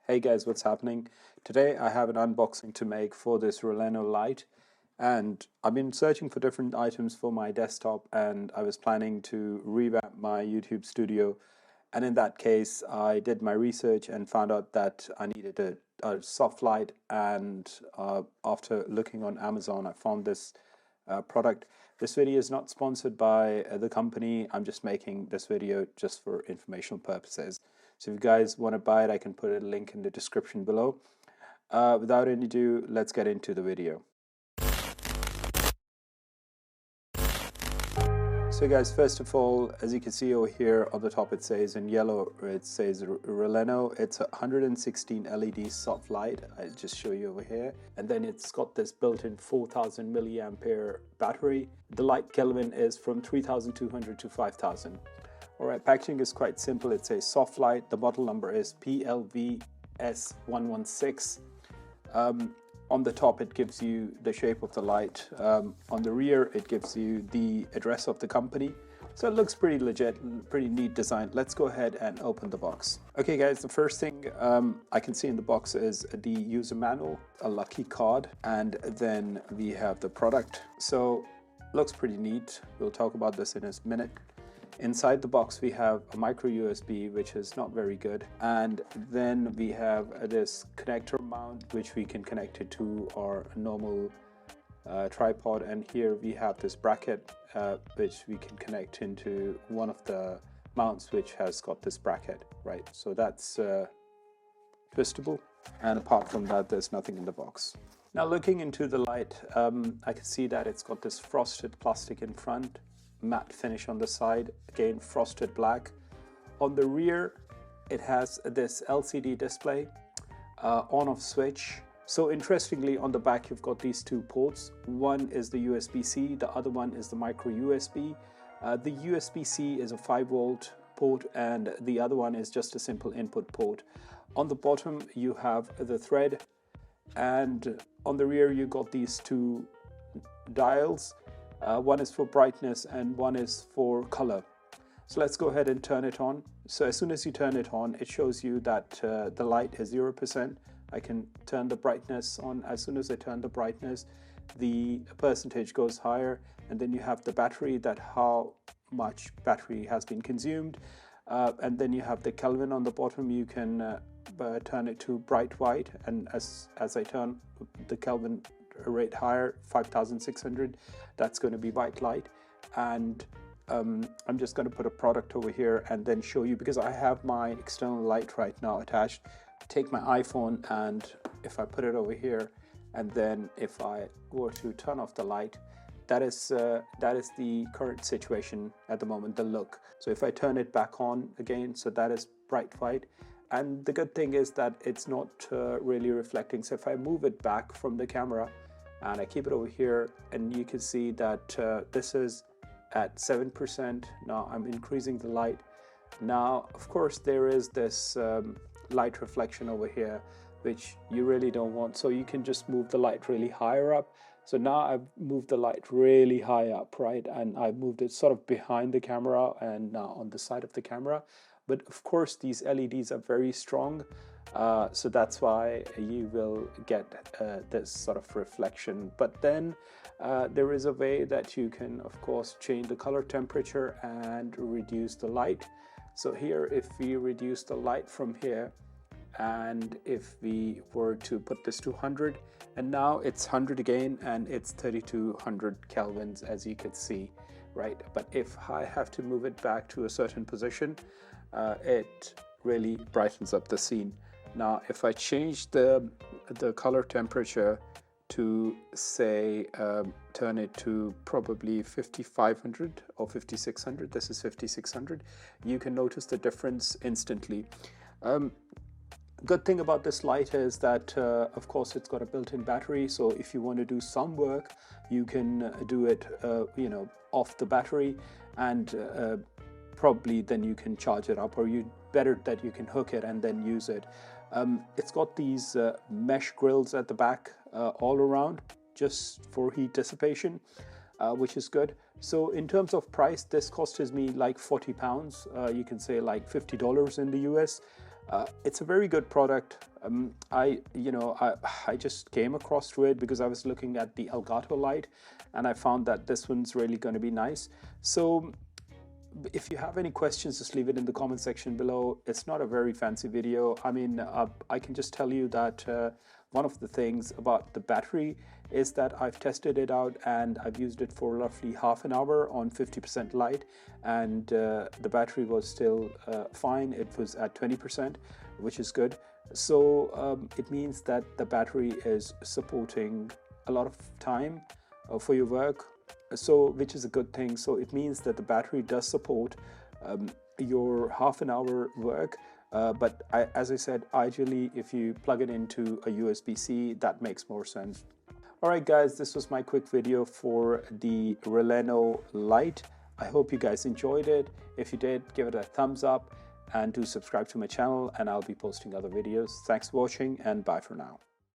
Hey guys, what's happening? Today I have an unboxing to make for this Releno light, and I've been searching for different items for my desktop, and I was planning to revamp my YouTube studio. And in that case, I did my research and found out that I needed a soft light. And after looking on Amazon, I found this product. This video is not sponsored by the company. I'm just making this video just for informational purposes. So if you guys want to buy it, I can put a link in the description below. Without any ado, let's get into the video. So guys, first of all, as you can see over here on the top, it says in yellow, it says Releno. It's a 116 LED soft light. I'll just show you over here. And then it's got this built-in 4000 milliampere battery. The light Kelvin is from 3200 to 5000. All right, packaging is quite simple. It's a soft light. The model number is PLVS116. On the top, it gives you the shape of the light. On the rear, it gives you the address of the company. So it looks pretty legit, pretty neat design. Let's go ahead and open the box. Okay guys, the first thing I can see in the box is the user manual, a lucky card, and then we have the product. So looks pretty neat. We'll talk about this in a minute. Inside the box we have a micro USB, which is not very good, and then we have this connector mount which we can connect it to our normal tripod, and here we have this bracket which we can connect into one of the mounts which has got this bracket, right? So that's twistable, and apart from that there's nothing in the box. Now looking into the light, I can see that it's got this frosted plastic in front, matte finish on the side, again frosted black. On the rear it has this LCD display, on-off switch. So interestingly, on the back you've got these two ports. One is the USB-C, the other one is the micro USB. The USB-C is a 5-volt port and the other one is just a simple input port. On the bottom you have the thread, and on the rear you got these two dials. One is for brightness and one is for color. So let's go ahead and turn it on. So as soon as you turn it on, it shows you that the light is 0%. I can turn the brightness on. As soon as I turn the brightness, the percentage goes higher, and then you have the battery, that how much battery has been consumed, and then you have the Kelvin on the bottom. You can turn it to bright white, and as I turn the Kelvin rate higher, 5600, that's going to be white light. And I'm just going to put a product over here and then show you, because I have my external light right now attached. Take my iPhone, and if I put it over here, and then if I were to turn off the light, that is the current situation at the moment, the look. So if I turn it back on again, so that is bright white. And the good thing is that it's not really reflecting. So if I move it back from the camera and I keep it over here, and you can see that this is at 7%. Now I'm increasing the light. Now, of course, there is this light reflection over here, which you really don't want. So you can just move the light really higher up. So now I've moved the light really high up, right? And I've moved it sort of behind the camera and now on the side of the camera. But of course, these LEDs are very strong. So that's why you will get this sort of reflection. But then there is a way that you can, of course, change the color temperature and reduce the light. So here, if we reduce the light from here, and if we were to put this to 100, and now it's 100 again, and it's 3200 kelvins, as you can see, right? But if I have to move it back to a certain position, it really brightens up the scene. Now, if I change the color temperature to, say, turn it to probably 5500 or 5600, this is 5600, you can notice the difference instantly. Good thing about this light is that, of course, it's got a built-in battery. So if you want to do some work, you can do it, off the battery, and probably then you can charge it up, or better that you can hook it and then use it. It's got these mesh grills at the back all around, just for heat dissipation, which is good. So in terms of price, this costed me like £40. You can say like $50 in the US. It's a very good product. I just came across to it because I was looking at the Elgato light, and I found that this one's really going to be nice. So if you have any questions, just leave it in the comment section below. It's not a very fancy video. I mean, I can just tell you that one of the things about the battery is that I've tested it out and I've used it for roughly half an hour on 50% light, and the battery was still fine. It was at 20%, which is good. So it means that the battery is supporting a lot of time for your work, so which is a good thing. So it means that the battery does support your half an hour work, but as I said, ideally if you plug it into a USB-C, that makes more sense. Alright guys, this was my quick video for the Releno Lite. I hope you guys enjoyed it. If you did, give it a thumbs up and do subscribe to my channel, and I'll be posting other videos. Thanks for watching, and bye for now.